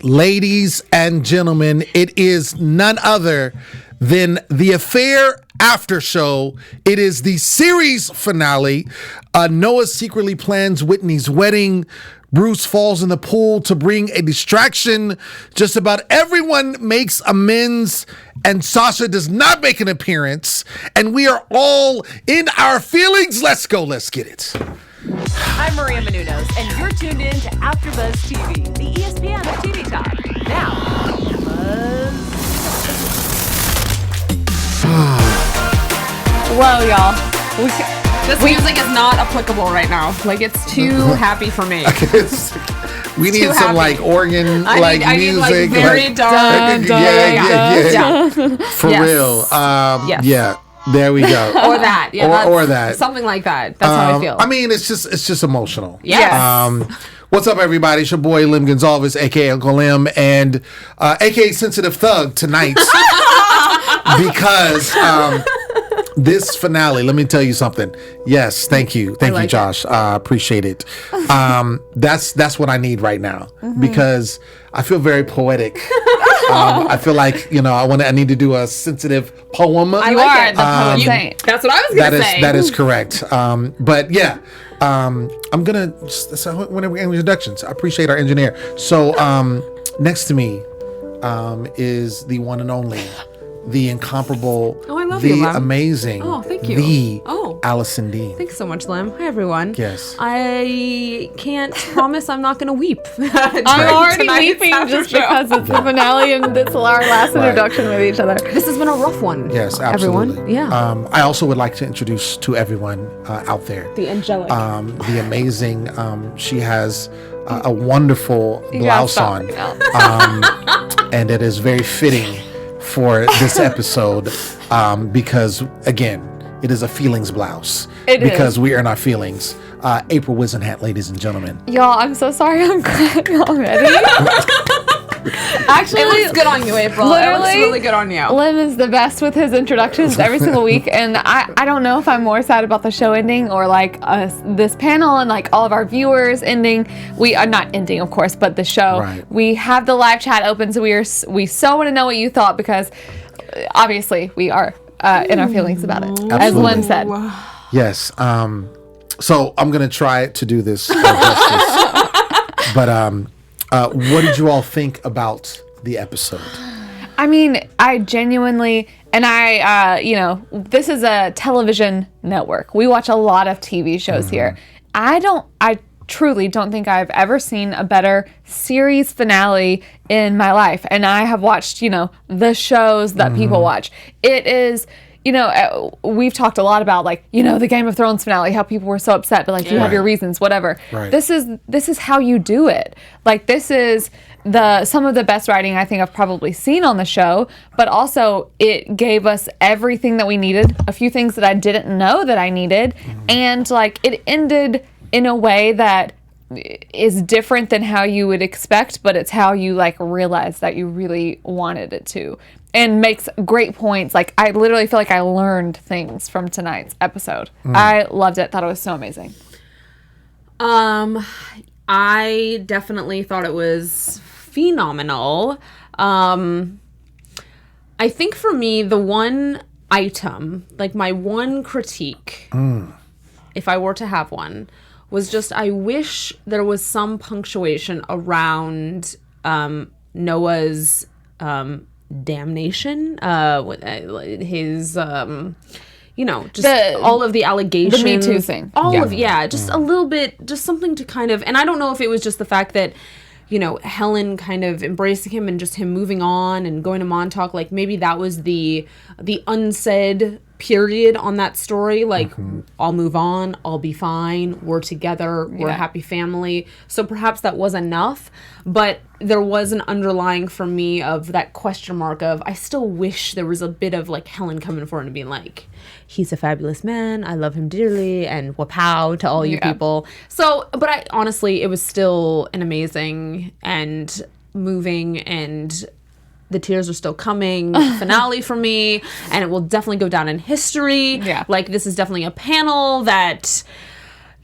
ladies and gentlemen, it is none other than the Affair After Show. It is the series finale. Noah secretly plans Whitney's wedding. Bruce falls in the pool to bring a distraction. Just about everyone makes amends, and Sasha does not make an appearance. And we are all in our feelings. Let's go. Let's get it. I'm Maria Menounos, and you're tuned in to AfterBuzz TV, the ESPN of TV talk. Now, Whoa, y'all. This music is not applicable right now. Like, it's too happy for me. We need some happy. like organ like I need music. like very dark. Yeah. For Yes. real. Yes. Yeah. There we go. Or that. Yeah, or that. Something like that. That's how I feel. I mean, it's just emotional. Yes. What's up, everybody? It's your boy Lem Gonzalez, aka Uncle Lem, and aka Sensitive Thug tonight because this finale. Let me tell you something. Yes, thank you, Josh. Appreciate it. That's what I need right now because I feel very poetic. I feel like I need to do a sensitive poem. You are the poet saint. That's what I was going to say. That is correct. But yeah. I'm gonna whenever we end introductions, I appreciate our engineer. So next to me is the one and only, the incomparable, amazing, thank you. the Alison Dean. Thanks so much, Lem. Hi, everyone. Yes. I can't promise I'm not going to weep. I'm already weeping just because it's the finale and it's our last introduction with each other. This has been a rough one. Yes, absolutely. Everyone. Yeah. I also would like to introduce to everyone out there The angelic. the amazing. She has a wonderful blouse on, and it is very fitting for this episode because again, it is a feelings blouse. Because we are in our feelings. April Wisenhat, ladies and gentlemen. Y'all, I'm so sorry I'm crying already. Actually, it looks good on you, April. It looks really good on you. Lem is the best with his introductions every single week, and I don't know if I'm more sad about the show ending or like this panel and like all of our viewers ending. We are not ending, of course, but the show. Right. We have the live chat open, so we so want to know what you thought because obviously we are in our feelings about it, Absolutely. as Lem said. Yes. So I'm gonna try to do this justice, but what did you all think about the episode? I mean, I genuinely, and this is a television network. We watch a lot of TV shows here. I truly don't think I've ever seen a better series finale in my life. And I have watched, the shows that people watch. It is, we've talked a lot about the Game of Thrones finale, how people were so upset, but you have your reasons, whatever. Right. This is how you do it. This is some of the best writing I think I've probably seen on the show, but also it gave us everything that we needed, a few things that I didn't know that I needed, and it ended in a way that is different than how you would expect, but it's how you realize that you really wanted it to, and makes great points. I literally feel like I learned things from tonight's episode. I loved it. Thought it was so amazing. I definitely thought it was phenomenal. I think for me, the one item, my one critique, if I were to have one, was just I wish there was some punctuation around Noah's damnation, his all of the allegations, the Me Too thing, just a little bit, just something to kind of, and I don't know if it was just the fact that Helen kind of embracing him and just him moving on and going to Montauk, maybe that was the unsaid period on that story, I'll move on, I'll be fine, we're together, we're a happy family. So perhaps that was enough, but there was an underlying for me of that question mark of I still wish there was a bit of Helen coming forward and being he's a fabulous man, I love him dearly, and wapow to all you people. So, but I honestly, it was still an amazing and moving and the tears are still coming finale for me, and it will definitely go down in history. Yeah. This is definitely a panel that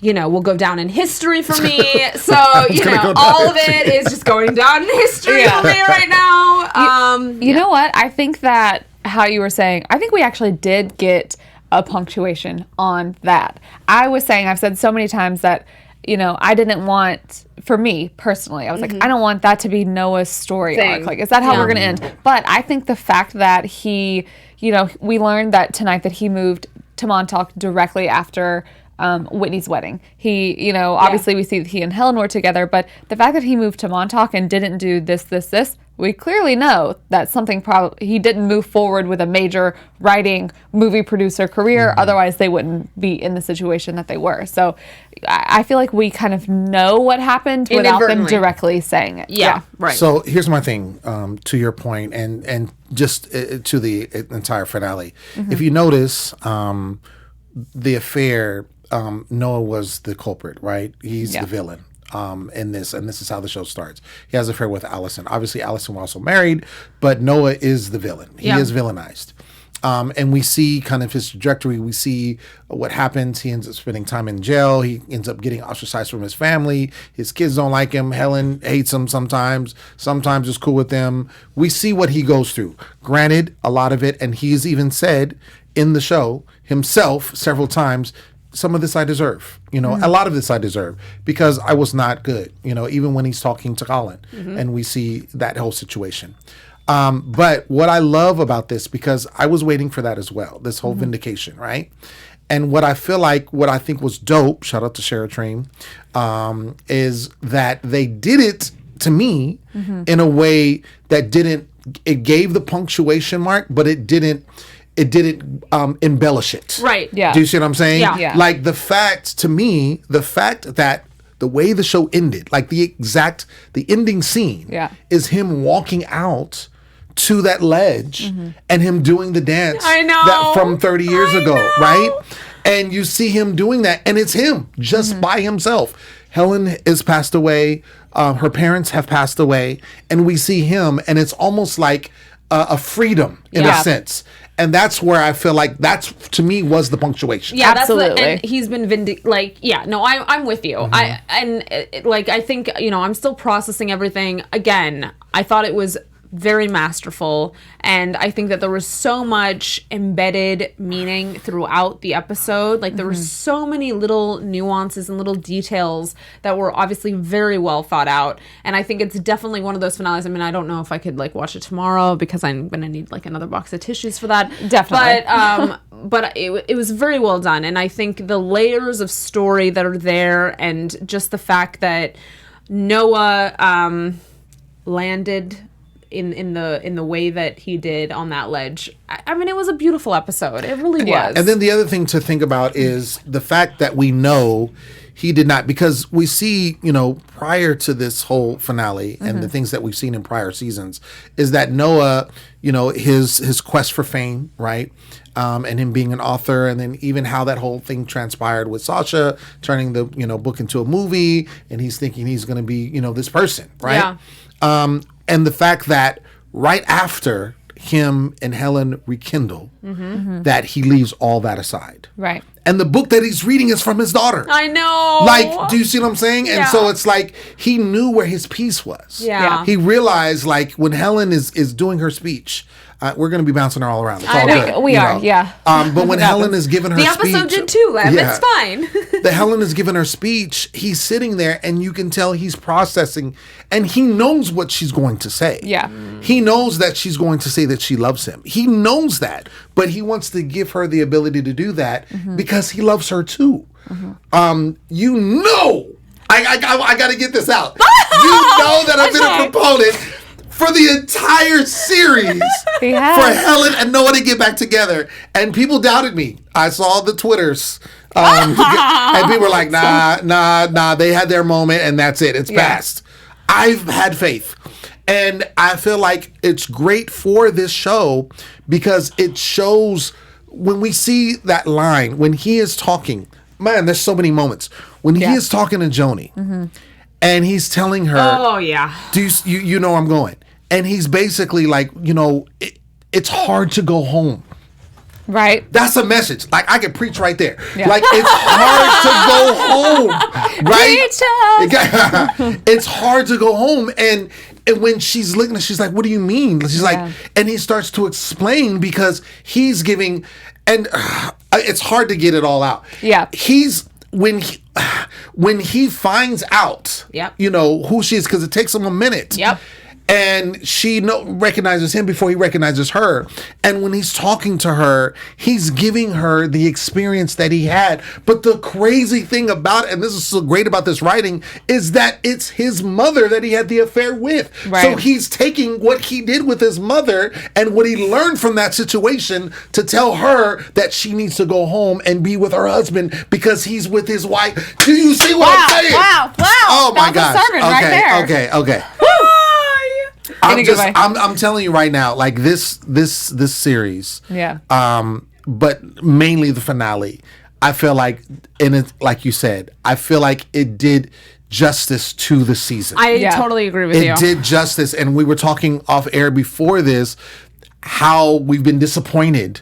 will go down in history for me. So, all of it is just going down in history for me right now. You know what? I think that how you were saying, I think we actually did get a punctuation on that. I've said so many times that, I didn't want, for me personally, I was like, I don't want that to be Noah's story arc. Like, is that how we're going to end? But I think the fact that he, we learned that tonight that he moved to Montauk directly after Whitney's wedding. He, obviously we see that he and Helen were together, but the fact that he moved to Montauk and didn't do this, we clearly know that something he didn't move forward with a major writing movie producer career. Otherwise they wouldn't be in the situation that they were. So I feel like we kind of know what happened without them directly saying it. Yeah. Right. So here's my thing, to your point and just to the entire finale. If you notice, the affair, Noah was the culprit, right? He's the villain. In this, and this is how the show starts. He has an affair with Alison. Obviously, Alison was also married, but Noah is the villain. He is villainized. And we see kind of his trajectory. We see what happens. He ends up spending time in jail. He ends up getting ostracized from his family. His kids don't like him. Helen hates him sometimes. Sometimes is cool with them. We see what he goes through. Granted, a lot of it, and he's even said in the show himself several times, some of this I deserve, a lot of this I deserve because I was not good, even when he's talking to Colin and we see that whole situation. But what I love about this, because I was waiting for that as well, this whole vindication, right? And what I think was dope, shout out to Shara Train, is that they did it to me in a way that it gave the punctuation mark, but it didn't embellish it. Right. Yeah. Do you see what I'm saying? Yeah. Like the fact that the way the show ended, like the ending scene is him walking out to that ledge and him doing the dance from 30 years ago, right? And you see him doing that and it's him just by himself. Helen has passed away. Her parents have passed away and we see him and it's almost like a freedom in a sense. And that's where I feel like to me was the punctuation. Yeah, absolutely. And he's been I'm with you. I think, I'm still processing everything. Again, I thought it was very masterful, and I think that there was so much embedded meaning throughout the episode. Like there were so many little nuances and little details that were obviously very well thought out, and I think it's definitely one of those finales. I mean, I don't know if I could watch it tomorrow because I'm gonna need another box of tissues for that. Definitely. But it was very well done, and I think the layers of story that are there, and just the fact that Noah landed in the way that he did on that ledge. I mean, it was a beautiful episode. It really was. And then the other thing to think about is the fact that we know he did not, because we see, prior to this whole finale and the things that we've seen in prior seasons, is that Noah, his quest for fame, right? And him being an author, and then even how that whole thing transpired with Sasha turning the, book into a movie, and he's thinking he's going to be, this person, right? Yeah. And the fact that right after him and Helen rekindle, that he leaves all that aside. Right. And the book that he's reading is from his daughter. I know. Like, do you see what I'm saying? And so it's like he knew where his peace was. Yeah. He realized, when Helen is doing her speech, we're going to be bouncing her all around. It's all good. We are, yeah. But when Helen is giving her speech... The episode did too, Lem. It's fine. The Helen is giving her speech, he's sitting there and you can tell he's processing and he knows what she's going to say. Yeah. He knows that she's going to say that she loves him. He knows that, but he wants to give her the ability to do that because he loves her too. I got to get this out. You know that I've been a proponent for the entire series for Helen and Noah to get back together. And people doubted me. I saw the Twitters. And people were like, nah, they had their moment and that's it. It's past. I've had faith. And I feel like it's great for this show because it shows when we see that line, when he is talking, man, there's so many moments. When he is talking to Joanie and he's telling her, oh, yeah. Do you know where I'm going? And he's basically like, it's hard to go home Right. That's a message. Like, I can preach right there. Yeah. Like, it's hard to go home, right? Preach us. It's hard to go home, and when she's looking, she's like, "What do you mean?" She's like, and he starts to explain because he's giving, and it's hard to get it all out. Yeah. When he finds out, Yep. you know, who she is, because it takes him a minute. Yep. And she recognizes him before he recognizes her. And when he's talking to her, he's giving her the experience that he had. But the crazy thing about it, and this is so great about this writing, is that it's his mother that he had the affair with. Right. So he's taking what he did with his mother and what he learned from that situation to tell her that she needs to go home and be with her husband because he's with his wife. Do you see what I'm saying? Wow. Oh my That was a sermon right there. Okay. In a good way. I'm telling you right now, like this series, Yeah. but mainly the finale, I feel like, and it, like you said, I feel like it did justice to the season. I totally agree with you. It did justice, and we were talking off air before this, how we've been disappointed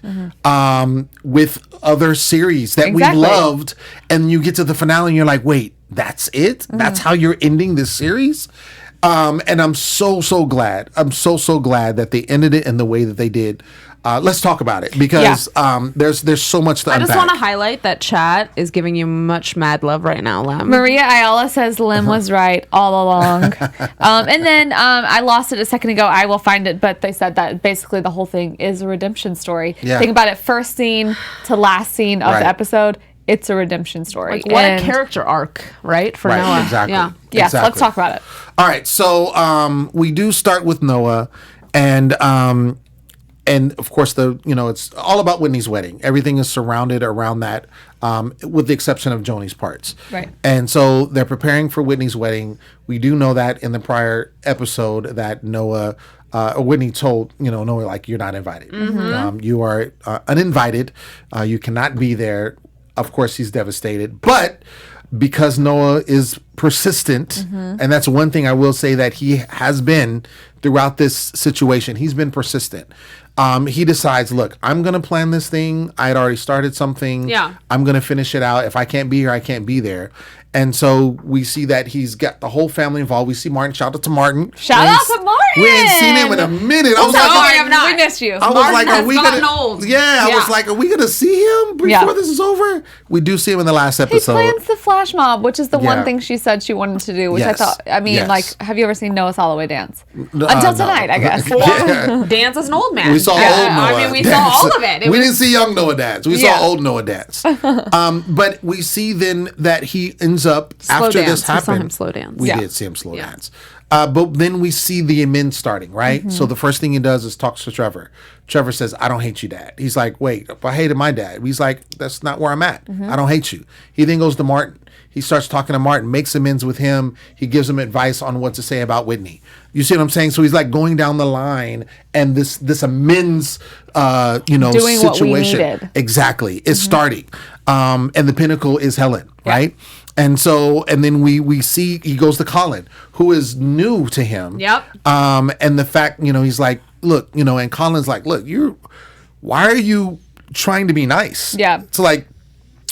with other series that we loved, and you get to the finale and you're like, wait, that's it? That's how you're ending this series? And I'm so glad. I'm so glad that they ended it in the way that they did. Let's talk about it because there's so much to unpack. I just want to highlight that chat is giving you much mad love right now, Lem. Maria Ayala says Lem was right all along. And then I lost it a second ago. I will find it, but they said that basically the whole thing is a redemption story. Yeah. Think about it, first scene to last scene of Right. the episode. It's a redemption story. Like, what a character arc, right? For Noah. Exactly. Yeah. Yes, Exactly. let's talk about it. All right, so we do start with Noah, and of course it's all about Whitney's wedding. Everything is surrounded around that, with the exception of Joanie's parts. Right. And so they're preparing for Whitney's wedding. We do know that in the prior episode that Noah. Whitney told Noah, like, you're not invited. You are uninvited. You cannot be there. Of course, he's devastated, but because Noah is persistent, and that's one thing I will say that he has been throughout this situation. He's been persistent. He decides, look, I'm going to plan this thing. I had already started something. Yeah. I'm going to finish it out. If I can't be here, I can't be there. And so we see that he's got the whole family involved. We see Martin. Shout out to Martin. Shout out to Martin. We ain't seen him in a minute. I was Sorry, like, I have not. we missed you. I was Martin like, has are we gotten gonna? old. Yeah, I was like, are we gonna see him before this is over? We do see him in the last He episode. plans the flash mob, which is the Yeah. one thing she said she wanted to do, which Yes. I thought, Yes. like, have you ever seen Noah's Holloway dance? No, Until no. tonight, I guess. Yeah. Dance as an old man. We saw old Noah. I mean, we dance. saw all of it. We didn't see young Noah dance. We Yeah. saw old Noah dance. But we see then that he ends up Slow after dance. this We saw happened. him slow dance. We Yeah. did see him slow dance. But then we see the amends starting, right? So the first thing he does is talks to Trevor. Trevor says, I don't hate you, Dad. He's like, wait, if I hated my dad. He's like, that's not where I'm at. I don't hate you. He then goes to Martin. He starts talking to Martin, makes amends with him. He gives him advice on what to say about Whitney. You see what I'm saying? So he's like going down the line, and this amends, Doing situation. what we needed. Exactly. It's starting. And the pinnacle is Helen, right? And so, and then we see he goes to Colin, who is new to him. Yep. And the fact, he's like, look, and Colin's like, look, why are you trying to be nice? Yeah. It's like,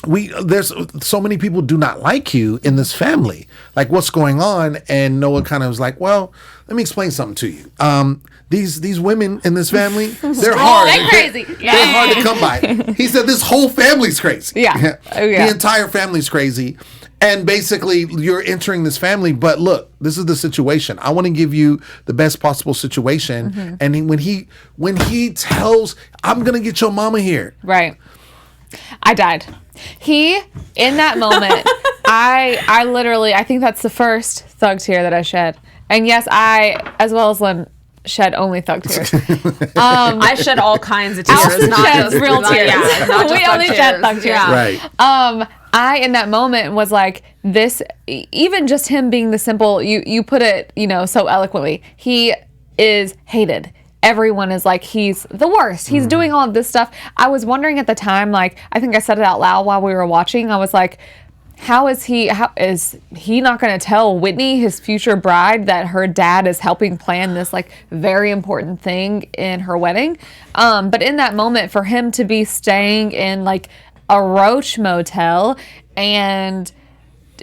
there's so many people do not like you in this family. Like, what's going on? And Noah kind of was like, well, let me explain something to you. These women in this family, they're hard. They're crazy. They're hard to come by. He said this whole family's crazy. Yeah. Oh, yeah. The entire family's crazy. And basically, you're entering this family, but look, this is the situation. I want to give you the best possible situation. And when he tells, I'm gonna get your mama here. Right. I died. In that moment, I literally, I think that's the first thug tear that I shed. And yes, I, as well as Lem, shed only thug tears. I shed all kinds of tears. Allison not sheds just real tears. Yeah, not just We thug only tears. shed thug tears. Yeah. Right. I, in that moment, was like, this, even just him being the simple, you put it, so eloquently, he is hated. Everyone is like, he's the worst. He's doing all of this stuff. I was wondering at the time, like, I think I said it out loud while we were watching. I was like, how is he not going to tell Whitney, his future bride, that her dad is helping plan this like very important thing in her wedding? But in that moment, for him to be staying in like a Roach motel, and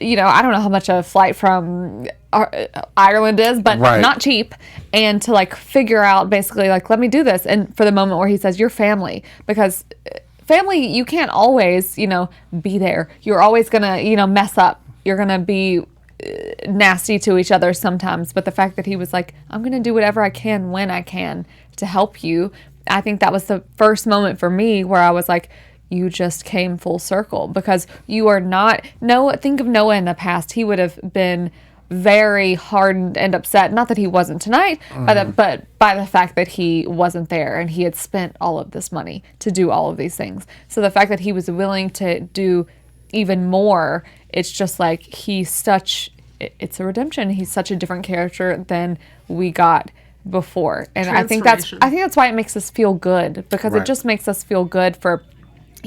I don't know how much a flight from Ireland is, but not cheap, and to like figure out basically like, let me do this. And for the moment where he says, you're family, because family, you can't always, be there. You're always going to, mess up. You're going to be nasty to each other sometimes. But the fact that he was like, I'm going to do whatever I can when I can to help you. I think that was the first moment for me where I was like, you just came full circle, because you are not Noah. Think of Noah in the past. He would have been very hardened and upset, not that he wasn't tonight, but by the fact that he wasn't there and he had spent all of this money to do all of these things. So the fact that he was willing to do even more, it's just like it's a redemption. He's such a different character than we got before. And I think that's why it makes us feel good, because it just makes us feel good for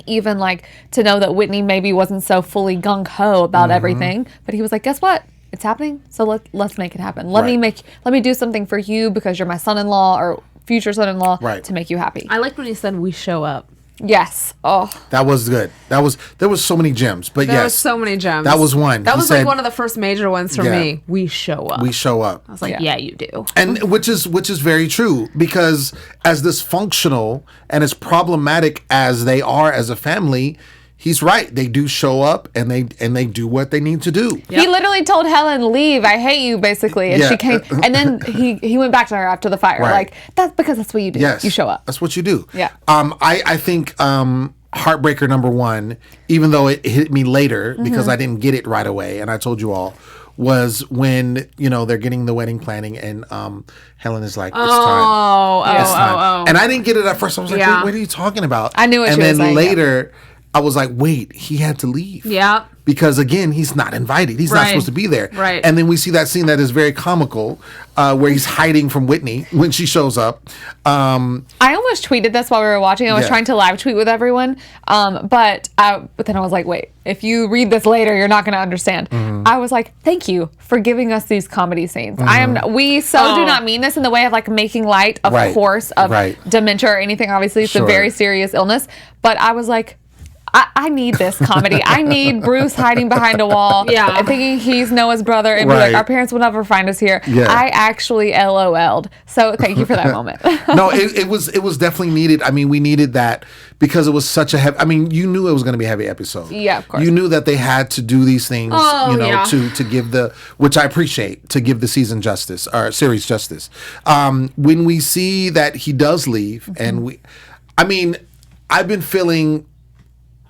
even like to know that Whitney maybe wasn't so fully gung-ho about everything, but he was like, guess what? It's happening, so let's make it happen. Let me do something for you because you're my son-in-law or future son-in-law to make you happy. I liked when he said, we show up. Yes. Oh, that was good. There was so many gems, but there was so many gems. That was one. That was like one of the first major ones for me. We show up. We show up. I was like, yeah, you do. And which is very true, because as dysfunctional and as problematic as they are as a family, he's right. They do show up and they do what they need to do. Yep. He literally told Helen, leave, I hate you, basically. And she came, and then he went back to her after the fire. Like, that's because that's what you do. Yes. You show up. That's what you do. Yeah. I think heartbreaker number one, even though it hit me later because I didn't get it right away, and I told you all, was when, they're getting the wedding planning and Helen is like, it's time. It's time. And I didn't get it at first. I was like, wait, what are you talking about? I knew what she was saying. And then later, I was like, wait, he had to leave. Yeah. Because again, he's not invited. He's not supposed to be there. Right. And then we see that scene that is very comical, where he's hiding from Whitney when she shows up. I almost tweeted this while we were watching. I was trying to live tweet with everyone. But then I was like, wait, if you read this later, you're not going to understand. I was like, thank you for giving us these comedy scenes. We do not mean this in the way of like making light, of course, of dementia or anything. Obviously, it's a very serious illness. But I was like, I need this comedy. I need Bruce hiding behind a wall and thinking he's Noah's brother and be like, our parents will never find us here. Yeah. I actually LOL'd. So thank you for that moment. No, it was definitely needed. I mean, we needed that because it was such a heavy, you knew it was going to be a heavy episode. Yeah, of course. You knew that they had to do these things, to give which I appreciate, to give the season justice, or series justice. When we see that he does leave and I've been feeling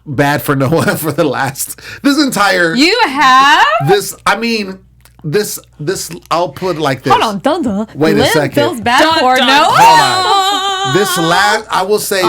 bad for Noah for this entire. You have this. I'll put it like this. Hold on, Wait a second. Feels bad for Noah. Hold on. This I will say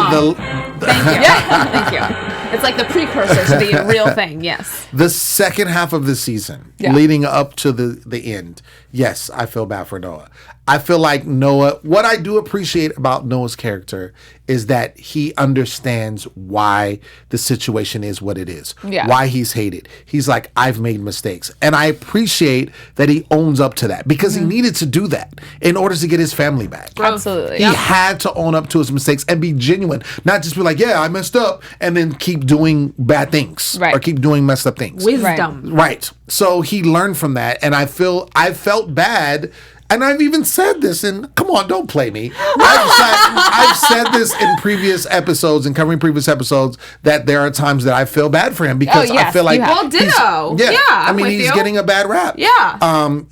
Thank you. It's like the precursor to the real thing. Yes. The second half of the season, leading up to the end. Yes, I feel bad for Noah. I feel like Noah, what I do appreciate about Noah's character is that he understands why the situation is what it is. Yeah. Why he's hated. He's like, I've made mistakes. And I appreciate that he owns up to that, because he needed to do that in order to get his family back. Absolutely. He had to own up to his mistakes and be genuine, not just be like, yeah, I messed up, and then keep doing bad things or keep doing messed up things. Wisdom. Right. So he learned from that, and I felt bad. And I've even said this, and come on, don't play me. I've said this in previous episodes and covering previous episodes, that there are times that I feel bad for him because I feel like, well, ditto. He's getting a bad rap. Yeah.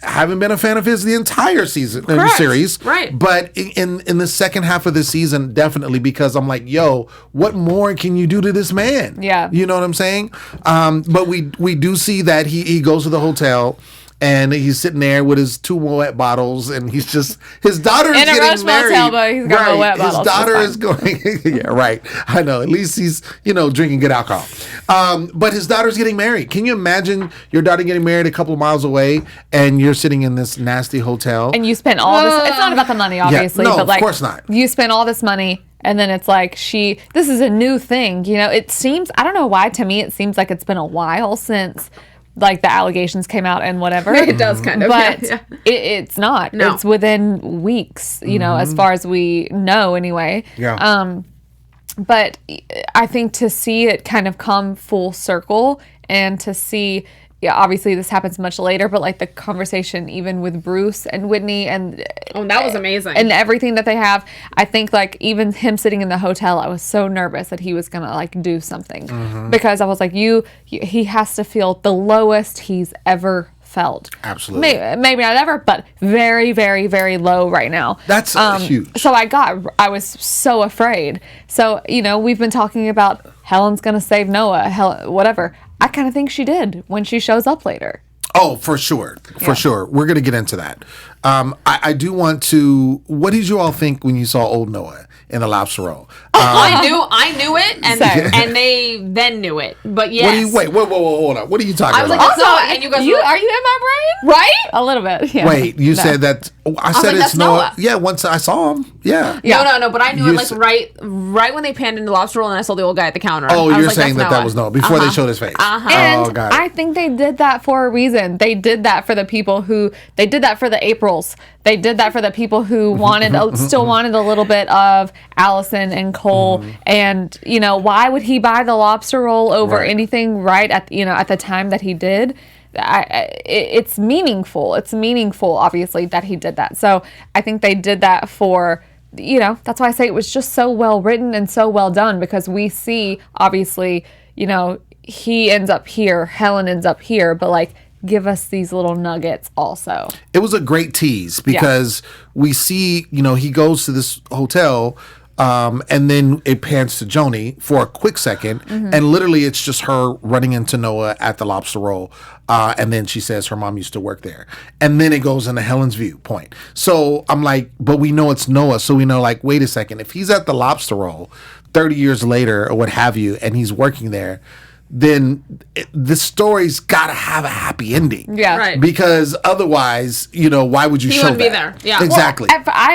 Haven't been a fan of his the entire season series. Right. But in the second half of the season, definitely, because I'm like, yo, what more can you do to this man? Yeah. You know what I'm saying? But we do see that he goes to the hotel. And he's sitting there with his 2 Moet bottles, and he's just, his daughter is getting married. Motel, but he's got Moet bottles. His daughter is going, I know. At least he's, drinking good alcohol. But his daughter's getting married. Can you imagine your daughter getting married a couple of miles away, and you're sitting in this nasty hotel? And you spent all this, it's not about the money, obviously. No, but of course not. You spent all this money, And then it's like this is a new thing. You know, it seems, I don't know why, to me, it seems like it's been a while since like the allegations came out and whatever. It does kind of. But yeah. it's not. No. It's within weeks, you know, as far as we know anyway. Yeah. But I think to see it kind of come full circle and to see, yeah, obviously this happens much later, but like the conversation even with Bruce and Whitney and that was amazing. And everything that they have, I think like even him sitting in the hotel, I was so nervous that he was gonna like do something because I was like, he has to feel the lowest he's ever felt. Absolutely. Maybe not ever, but very, very, very low right now. That's huge. So I was so afraid. So, you know, we've been talking about Helen's going to save Noah, whatever. I kind of think she did when she shows up later. Oh, for sure. For sure. We're going to get into that. I do want to, what did you all think when you saw old Noah in the lobster roll? I knew it, and Same. and they then knew it. But yes. Wait, whoa, hold on. What are you talking I was about? like, Also, Noah, and you guys were like, are you in my brain? right? A little bit. Yeah. Wait, you said that, I said like, it's that's Noah. Noah. Yeah, once I saw him. Yeah. Yeah. No, but I knew You it like s- right when they panned into lobster roll and I saw the old guy at the counter. Oh, I was you're like, saying that's that was Noah before they showed his face. And Oh, got it. I think they did that for a reason. They did that for the people they did that for the Aprils. They did that for the people who still wanted a little bit of Allison and Cole. And, you know, why would he buy the lobster roll over Right. anything right at the time that he did? It's meaningful. It's meaningful, obviously, that he did that. So I think they did that for, you know, that's why I say it was just so well written and so well done, because we see, obviously, you know, he ends up here, Helen ends up here, but like, give us these little nuggets also. It was a great tease because we see, you know, he goes to this hotel and then it pans to Joanie for a quick second. And literally it's just her running into Noah at the lobster roll. And then she says her mom used to work there. And then it goes into Helen's viewpoint. So I'm like, but we know it's Noah. So we know, like, wait a second. If he's at the lobster roll 30 years later or what have you, and he's working there, then the story's got to have a happy ending. Yeah. Right. Because otherwise, you know, why would you show wouldn't be that? there. Yeah. Exactly.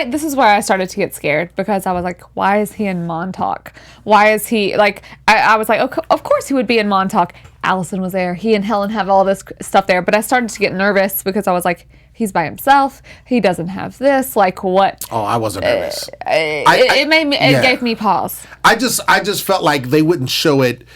This is where I started to get scared, because I was like, why is he in Montauk? Why is he, like, I was like, of course he would be in Montauk. Allison was there. He and Helen have all this stuff there. But I started to get nervous because I was like, he's by himself. He doesn't have this. Like, what? Oh, I wasn't nervous. It gave me pause. I just felt like they wouldn't show it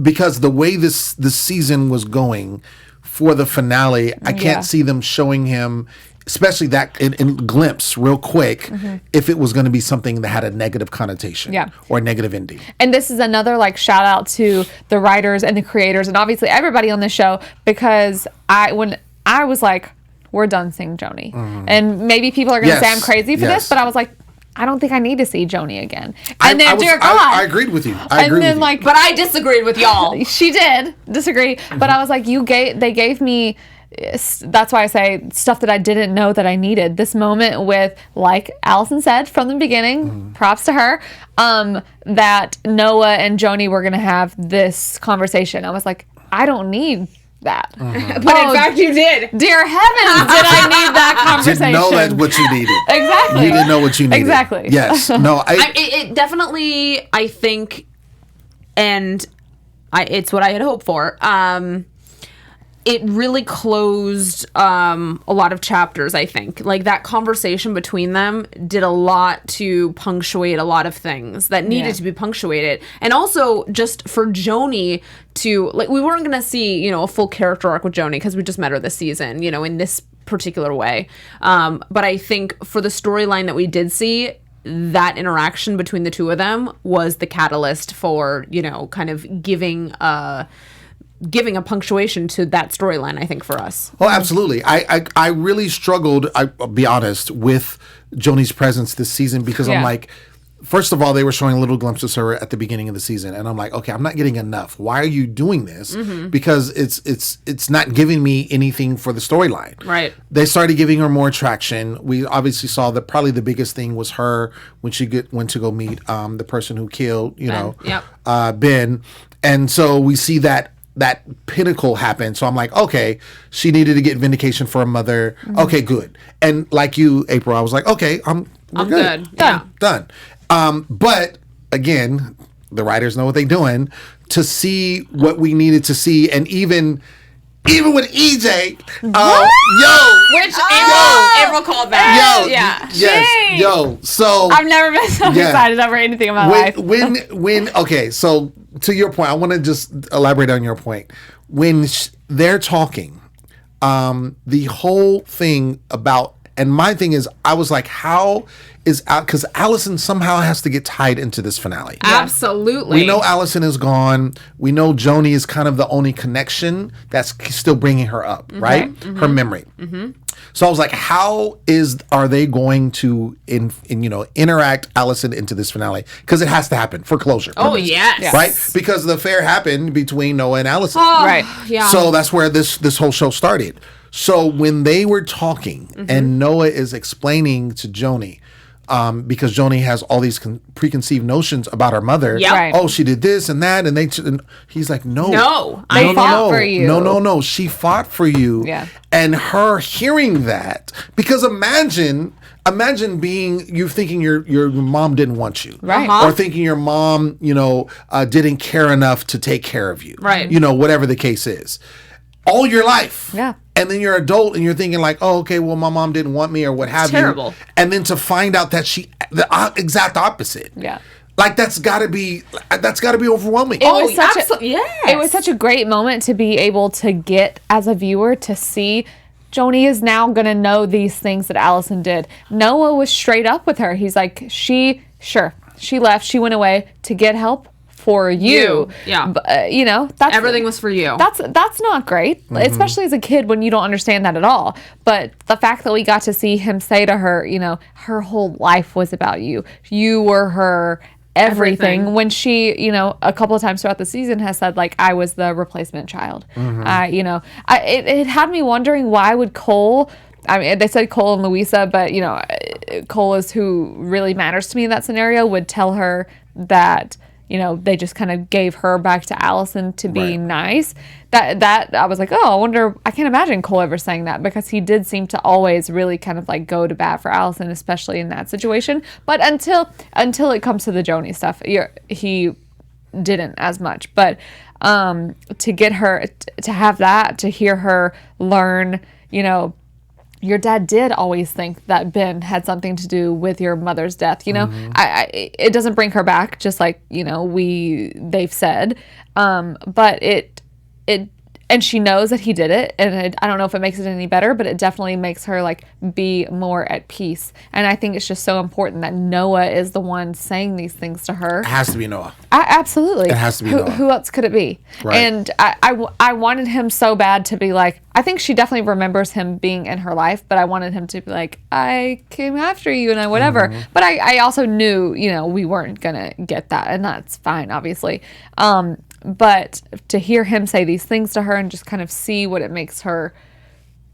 because the way this season was going for the finale, I can't see them showing him, especially that in glimpse real quick, if it was going to be something that had a negative connotation or a negative ending. And this is another like shout out to the writers and the creators and obviously everybody on the show, because when I was like, we're done seeing Joanie. And maybe people are going to say I'm crazy for this, but I was like, I don't think I need to see Joanie again. And then, dear God, I agreed with you. I agreed with you. like, But I disagreed with y'all. she did disagree, but I was like, they gave me. That's why I say stuff that I didn't know that I needed. This moment with, like Alison said from the beginning, props to her, that Noah and Joanie were gonna have this conversation. I was like, I don't need that. But in fact, you did. Dear heavens, did I need that conversation? Didn't know that what you needed. Exactly. You didn't know what you needed. Exactly. Yes. No. It definitely, I think, and it's what I had hoped for. It really closed a lot of chapters, I think. Like, that conversation between them did a lot to punctuate a lot of things that needed to be punctuated. And also, just for Joanie to, like, we weren't going to see, you know, a full character arc with Joanie because we just met her this season, you know, in this particular way. But I think for the storyline that we did see, that interaction between the two of them was the catalyst for, you know, kind of giving a punctuation to that storyline, I think, for us. Oh, absolutely. I really struggled, I'll be honest, with Joanie's presence this season because I'm like, first of all, they were showing little glimpses of her at the beginning of the season, and I'm like, okay, I'm not getting enough. Why are you doing this? Because it's not giving me anything for the storyline. Right. They started giving her more traction. We obviously saw that probably the biggest thing was her when she went to go meet the person who killed, Ben. And so we see that pinnacle happened. So I'm like, okay, she needed to get vindication for her mother. Okay, good. And like you, April, I was like, okay, we're good. Done. Done. But again, the writers know what they're doing to see what we needed to see, and even with EJ, Which April called that. So I've never been so excited over anything in my life. Okay, so to your point, I want to just elaborate on your point. When they're talking, the whole thing about, and my thing is, I was like, how is, because Alison somehow has to get tied into this finale. Absolutely. We know Alison is gone. We know Joanie is kind of the only connection that's still bringing her up, right? Her memory. So I was like, how are they going to interact Alison into this finale? Because it has to happen for closure. Oh, yes. Right? Because the affair happened between Noah and Alison. Right. Yeah. So that's where this whole show started. So when they were talking and Noah is explaining to Joanie, because Joanie has all these preconceived notions about her mother. Yep. Right. Oh, she did this and that, and he's like, no, They fought for you. No, she fought for you. Yeah. And her hearing that, because imagine being, you thinking your mom didn't want you, Right. or thinking your mom, didn't care enough to take care of you, Right. Whatever the case is, all your life, Yeah. And then you're an adult and you're thinking like, oh, okay, well, my mom didn't want me or what have you. Terrible. And then to find out that the exact opposite. Yeah. Like that's got to be overwhelming. It was such yes. It was such a great moment to be able to get as a viewer to see Joanie is now going to know these things that Alison did. Noah was straight up with her. He's like, she left, she went away to get help for you. Yeah. But, that's Everything was for you. That's not great, especially as a kid when you don't understand that at all. But the fact that we got to see him say to her, her whole life was about you. You were her everything. When she, a couple of times throughout the season has said like, I was the replacement child. It had me wondering, why would Cole, I mean, they said Cole and Louisa, but Cole is who really matters to me in that scenario, would tell her that they just kind of gave her back to Alison to be nice. That I was like, oh, I wonder, I can't imagine Cole ever saying that, because he did seem to always really kind of like go to bat for Alison, especially in that situation. But until it comes to the Joanie stuff, he didn't as much. But to get her to have that, to hear her learn, your dad did always think that Ben had something to do with your mother's death. It doesn't bring her back, just like they've said, but it and she knows that he did it, and I don't know if it makes it any better, but it definitely makes her like be more at peace. And I think it's just so important that Noah is the one saying these things to her. It has to be Noah. Absolutely. It has to be Noah. Who else could it be? Right. And I wanted him so bad to be like, I think she definitely remembers him being in her life, but I wanted him to be like, I came after you and I whatever. But I also knew, we weren't going to get that, and that's fine, obviously. But to hear him say these things to her and just kind of see what it makes her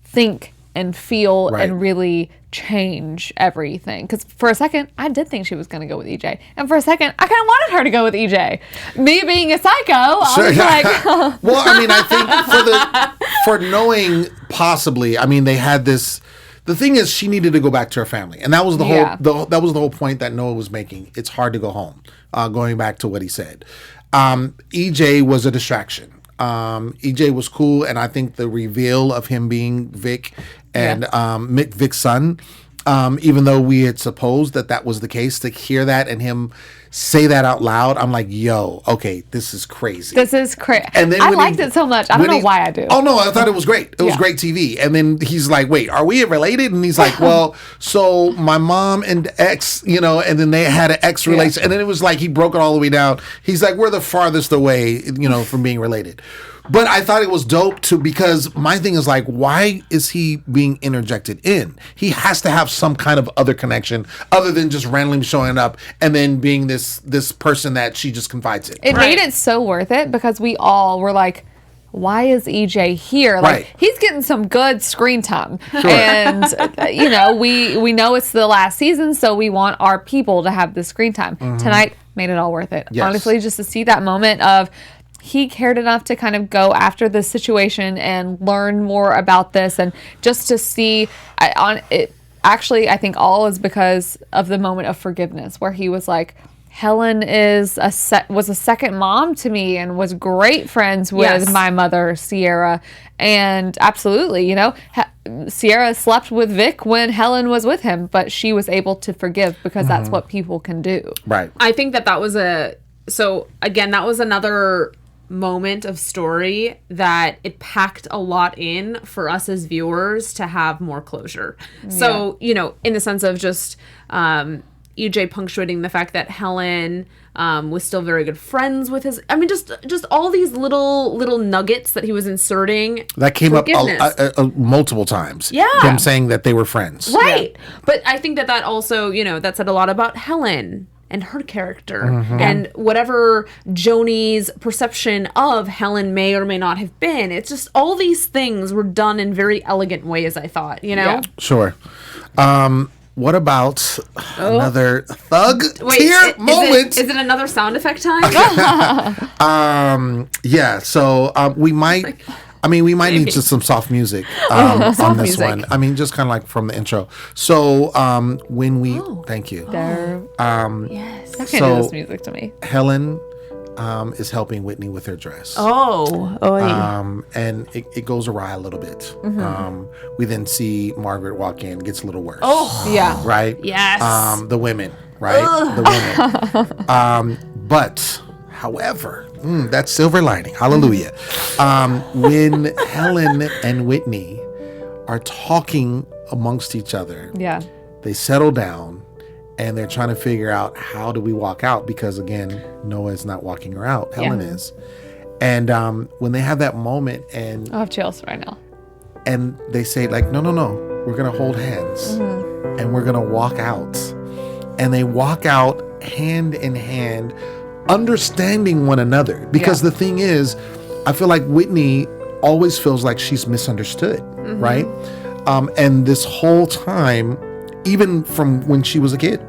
think and feel and really change everything. Because for a second, I did think she was going to go with EJ. And for a second, I kind of wanted her to go with EJ. Me being a psycho, I was like... Well, I mean, I think for knowing possibly, I mean, they had this... The thing is, she needed to go back to her family. And that was the whole point that Noah was making. It's hard to go home, going back to what he said. EJ was a distraction. EJ was cool, and I think the reveal of him being Vic and Vic's son, even though we had supposed that was the case, to hear that and him say that out loud, I'm like, yo, okay, this is crazy. This is crazy. And then I liked it so much. I don't know why I do. Oh, no, I thought it was great. It was great TV. And then he's like, wait, are we related? And he's like, well, so my mom and ex, and then they had an ex relation. And then it was like, he broke it all the way down. He's like, we're the farthest away, from being related. But I thought it was dope too, because my thing is like, why is he being interjected in? He has to have some kind of other connection other than just randomly showing up and then being this person that she just confides in. It made it so worth it, because we all were like, why is EJ here? Like, he's getting some good screen time. Sure. And, we know it's the last season, so we want our people to have the screen time. Tonight made it all worth it. Yes. Honestly, just to see that moment of, he cared enough to kind of go after this situation and learn more about this, and just to see actually, I think all is because of the moment of forgiveness where he was like, Helen was a second mom to me and was great friends with my mother, Sierra. And absolutely, you know, Sierra slept with Vic when Helen was with him, but she was able to forgive because that's what people can do. Right. I think that was so again, that was another moment of story that it packed a lot in for us as viewers to have more closure. So, you know, in the sense of just EJ punctuating the fact that Helen was still very good friends with his. I mean, just all these little nuggets that he was inserting. That came up multiple times. Yeah, him saying that they were friends. Right, but I think that also, you know, that said a lot about Helen and her character and whatever Joanie's perception of Helen may or may not have been. It's just all these things were done in very elegant ways, I thought, you know? Yeah. Sure. What about another thug tier moment? Is it another sound effect time? Yeah, so we might... I mean, we might need just some soft music on this one. I mean, just kind of like from the intro. So when we... Thank you. Yes. That So this music to me. Helen is helping Whitney with her dress. And it goes awry a little bit. We then see Margaret walk in, gets a little worse. Yeah. Right? Yes. The women, right? The women. But, however, that silver lining, hallelujah. When Helen and Whitney are talking amongst each other, they settle down and they're trying to figure out how do we walk out, because again, Noah is not walking her out, Helen is. And when they have that moment and I have chills right now. And they say like, no, we're gonna hold hands and we're gonna walk out. And they walk out hand in hand, understanding one another, because the thing is, I feel like Whitney always feels like she's misunderstood, right? And this whole time, even from when she was a kid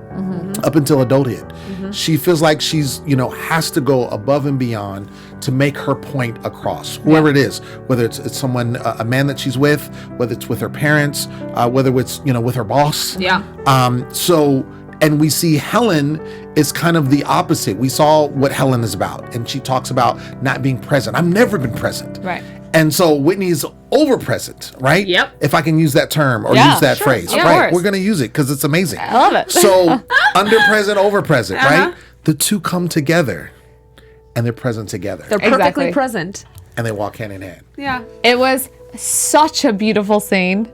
up until adulthood, she feels like she's, you know, has to go above and beyond to make her point across, whoever it is, whether it's someone, a man that she's with, whether it's with her parents, whether it's, you know, with her boss. And we see Helen is kind of the opposite. We saw what Helen is about, and she talks about not being present. I've never been present. Right. And so Whitney's over present, right? Yep. If I can use that term or use that phrase, of right? course. We're going to use it because it's amazing. I love it. So under present, over present, right? The two come together and they're present together. They're perfectly present. And they walk hand in hand. Yeah. It was such a beautiful scene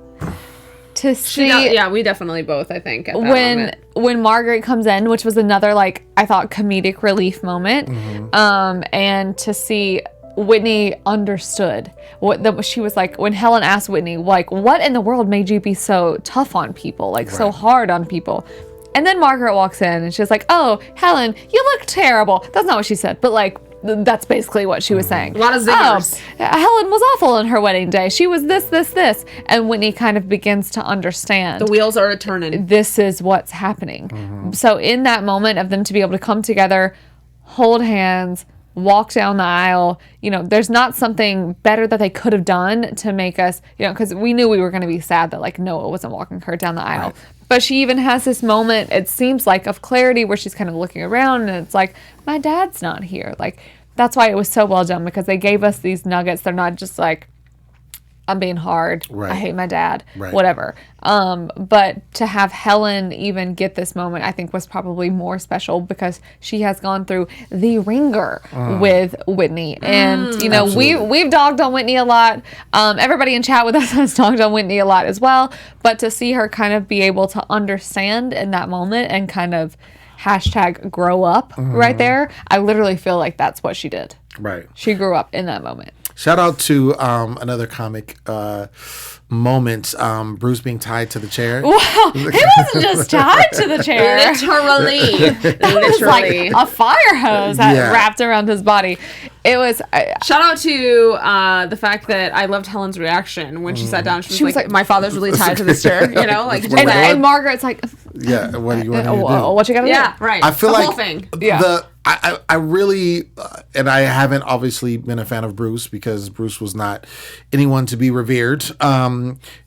to see. We definitely both, I think, at that moment. When Margaret comes in, which was another, like, I thought comedic relief moment, and to see Whitney understood what she was like when Helen asked Whitney, like, what in the world made you be so tough on people, like so hard on people? And then Margaret walks in and she's like, oh, Helen, you look terrible. That's not what she said, but like that's basically what she was saying. A lot of zingers. Oh, Helen was awful on her wedding day. She was this. And Whitney kind of begins to understand. The wheels are a-turning. This is what's happening. So in that moment of them to be able to come together, hold hands, walk down the aisle, you know, there's not something better that they could have done to make us, you know, because we knew we were going to be sad that like Noah wasn't walking her down the aisle. But she even has this moment, it seems like, of clarity where she's kind of looking around and it's like, my dad's not here. Like, that's why it was so well done, because they gave us these nuggets. They're not just like, I'm being hard. I hate my dad. Whatever. But to have Helen even get this moment, I think was probably more special because she has gone through the ringer with Whitney. And, you know, we've dogged on Whitney a lot. Everybody in chat with us has dogged on Whitney a lot as well. But to see her kind of be able to understand in that moment and kind of #grow up right there, I literally feel like that's what she did. Right. She grew up in that moment. Shout out to another comic moment, Bruce being tied to the chair. Wow, he wasn't just tied to the chair. Literally. It was like a fire hose wrapped around his body. It was... Shout out to the fact that I loved Helen's reaction when she sat down. She was like, my father's really tied to this chair, you know? Like, and Margaret's like... Yeah, what do you want to do? What you gotta do? Yeah, right. I feel the like whole thing. the I really, and I haven't obviously been a fan of Bruce because Bruce was not anyone to be revered.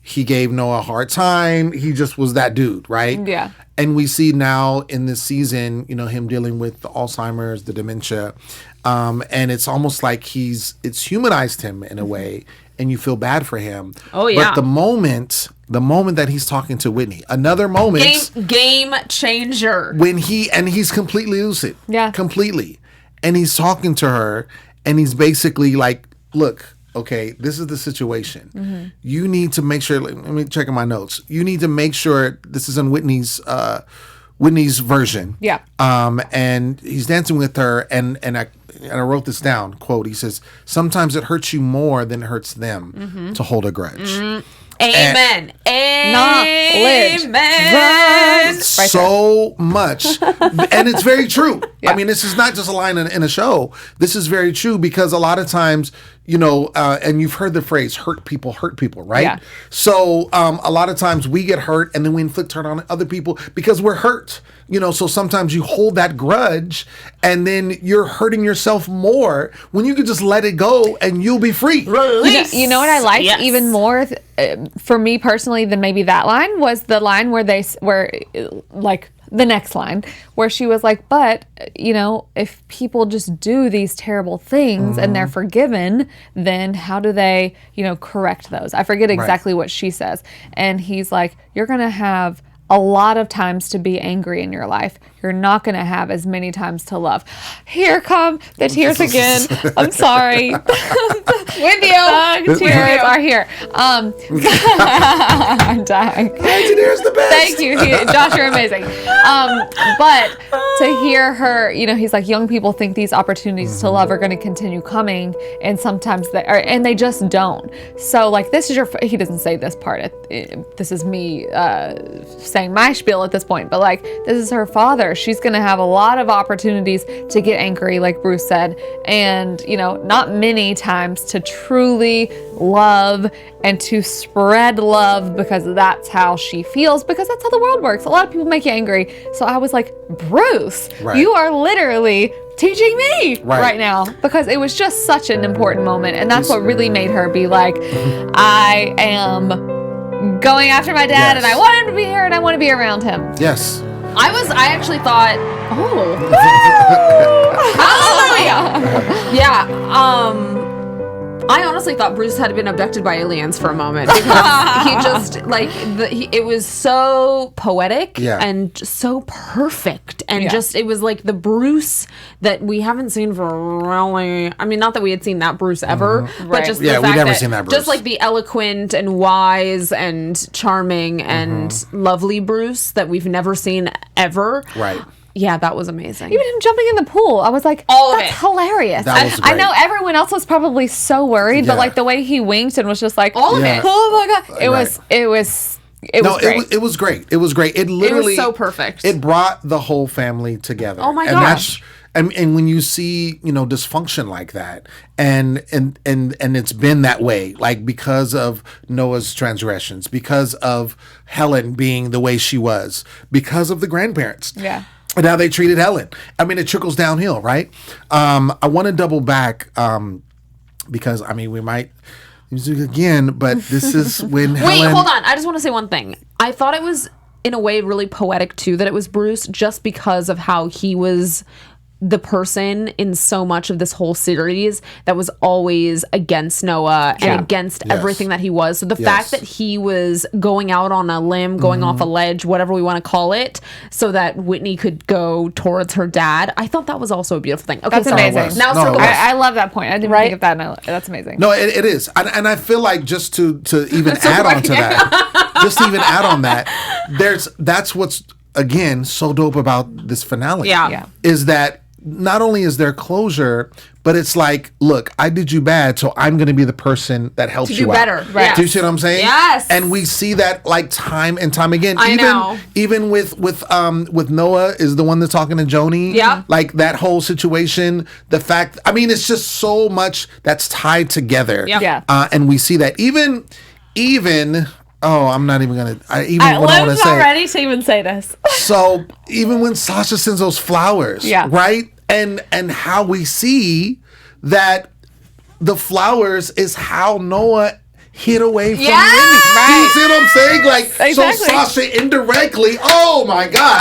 He gave Noah a hard time. He just was that dude, right? Yeah. And we see now in this season, him dealing with the Alzheimer's, the dementia, and it's almost like it's humanized him in a way, and you feel bad for him. Oh, yeah. But the moment that he's talking to Whitney, another moment, game changer. when he's completely lucid, completely, and he's talking to her, and he's basically like, look, okay, this is the situation. You need to make sure. Let me check in my notes. You need to make sure this is in Whitney's version. Yeah. And he's dancing with her, and I wrote this down. Quote: he says, "Sometimes it hurts you more than it hurts them to hold a grudge." Amen. Amen. So much. And it's very true. I mean, this is not just a line in a show. This is very true because a lot of times, and you've heard the phrase, hurt people, right? Yeah. So a lot of times we get hurt and then we inflict hurt on other people because we're hurt. So sometimes you hold that grudge and then you're hurting yourself more when you could just let it go and you'll be free. Release. You know what I liked even more for me personally than maybe that line was the line where the next line where she was like, but if people just do these terrible things and they're forgiven, then how do they correct those? I forget exactly what she says, and he's like, you're gonna have a lot of times to be angry in your life. You're not going to have as many times to love. Here come the tears again. I'm sorry. With you. The tears are here. I'm dying. Engineer's the best. Thank you. Josh, you're amazing. But to hear her, he's like, young people think these opportunities to love are going to continue coming, and sometimes and they just don't. So like, this is he doesn't say this part. This is me saying my spiel at this point, but like, this is her father. She's going to have a lot of opportunities to get angry, like Bruce said, and not many times to truly love and to spread love, because that's how she feels, because that's how the world works. A lot of people make you angry. So I was like, Bruce, you are literally teaching me right now, because it was just such an important moment, and that's what really made her be like, I am going after my dad, and I want him to be here, and I want to be around him. Yes. I actually thought, hallelujah. Yeah. I honestly thought Bruce had been abducted by aliens for a moment, because he just it was so poetic and just so perfect, and just it was like the Bruce that we haven't seen for really. I mean, not that we had seen that Bruce ever, but just the fact we've never that seen that Bruce. just like the eloquent and wise and charming and lovely Bruce that we've never seen ever. Right. Yeah, that was amazing. Even him jumping in the pool, I was like, that's hilarious. That was I great. know everyone else was probably so worried, but like the way he winked and was just like, all of it. Oh my God. It was great. It was great. It was great. It literally was so perfect. It brought the whole family together. Oh my and gosh. And when you see, dysfunction like that, and it's been that way, like because of Noah's transgressions, because of Helen being the way she was, because of the grandparents. Yeah. And how they treated Helen. I mean, it trickles downhill, right? I want to double back because, I mean, we might use it again, but this is when Helen... Wait, hold on. I just want to say one thing. I thought it was, in a way, really poetic, too, that it was Bruce, just because of how he was the person in so much of this whole series that was always against Noah and against everything that he was. So the fact that he was going out on a limb, going off a ledge, whatever we want to call it, so that Whitney could go towards her dad, I thought that was also a beautiful thing. Okay, that's amazing. Now, I love that point. I didn't think of that. No, that's amazing. No, it is. And I feel like just to even add on to that, just to even add on that, that's what's, again, so dope about this finale. Yeah. Is that not only is there closure, but it's like, look, I did you bad, so I'm going to be the person that helps you out. better. Right. Do you see what I'm saying? Yes. And we see that like time and time again. I know. Even with Noah is the one that's talking to Joanie. Yeah. Like that whole situation, the fact, I mean, it's just so much that's tied together. Yep. Yeah. And we see that even. Oh, I'm not even gonna. I want to say. Not ready to even say this. So even when Sasha sends those flowers, Yeah. right? and how we see that the flowers is how Noah hid away from Whitney. Right. Do you see what I'm saying? Like, Exactly. so Sasha indirectly, oh my God,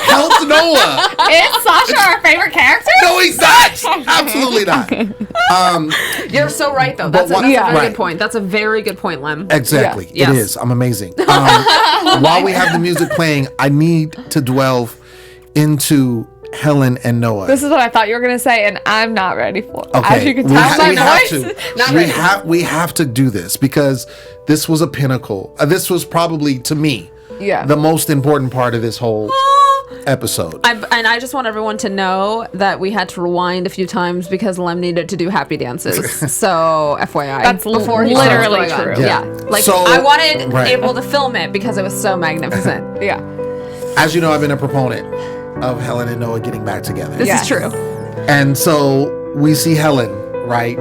helped Noah. Is Sasha our favorite character? No, he's not. Absolutely not. You're so right, though. That's a what- very Right. good point. That's a very good point, Lem. Exactly. Yeah. It Yes. is. I'm amazing. While we have the music playing, I need to delve into Helen and Noah. This is what I thought you were going to say, and I'm not ready for it. As you can we tell ha- by we my have voice. to. Not we ready. have to do this because this was a pinnacle. This was probably, to me, Yeah. the most important part of this whole episode. And I just want everyone to know that we had to rewind a few times because Lem needed to do happy dances. So, FYI. That's before he literally starts going on. true. Yeah. Like, So- I wanted right. April to film it because it was so magnificent. Yeah. As you know, I've been a proponent of Helen and Noah getting back together. This Yeah. is true. And so we see Helen, right,